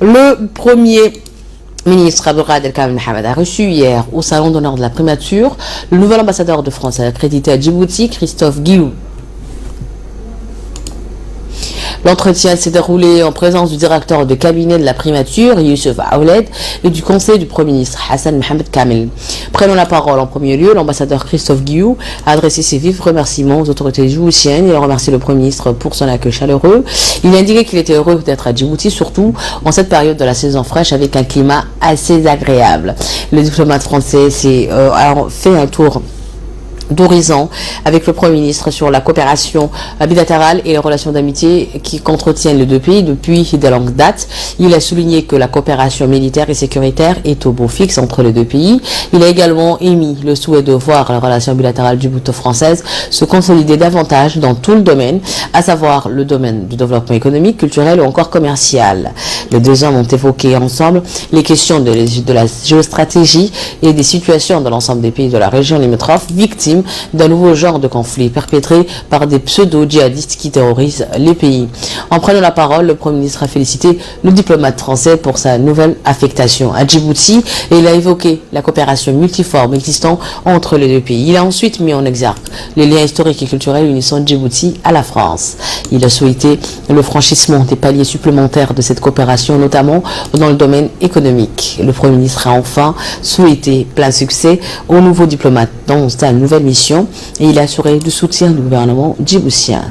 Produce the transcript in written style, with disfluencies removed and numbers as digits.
Le premier ministre Abdelkader Kamel Mohamed a reçu hier au salon d'honneur de la primature le nouvel ambassadeur de France accrédité à Djibouti, Christophe Guillou. L'entretien s'est déroulé en présence du directeur de cabinet de la primature, Youssef Aouled, et du conseil du Premier ministre, Hassan Mohamed Kamel. Prenant la parole en premier lieu, l'ambassadeur Christophe Guillou a adressé ses vifs remerciements aux autorités djiboutiennes. Il a remercié le Premier ministre pour son accueil chaleureux. Il a indiqué qu'il était heureux d'être à Djibouti, surtout en cette période de la saison fraîche avec un climat assez agréable. Le diplomate français a fait un tour d'horizon avec le Premier ministre sur la coopération bilatérale et les relations d'amitié qu'entretiennent les deux pays depuis de longues dates. Il a souligné que la coopération militaire et sécuritaire est au beau fixe entre les deux pays. Il a également émis le souhait de voir la relation bilatérale djibouto-française se consolider davantage dans tout le domaine, à savoir le domaine du développement économique, culturel ou encore commercial. Les deux hommes ont évoqué ensemble les questions de la géostratégie et des situations dans l'ensemble des pays de la région limitrophe victimes d'un nouveau genre de conflit perpétré par des pseudo-djihadistes qui terrorisent les pays. En prenant la parole, le Premier ministre a félicité le diplomate français pour sa nouvelle affectation à Djibouti et il a évoqué la coopération multiforme existant entre les deux pays. Il a ensuite mis en exergue les liens historiques et culturels unissant Djibouti à la France. Il a souhaité le franchissement des paliers supplémentaires de cette coopération, notamment dans le domaine économique. Le Premier ministre a enfin souhaité plein succès au nouveau diplomate dans sa nouvelle mission et il a assuré le soutien du gouvernement djiboutien.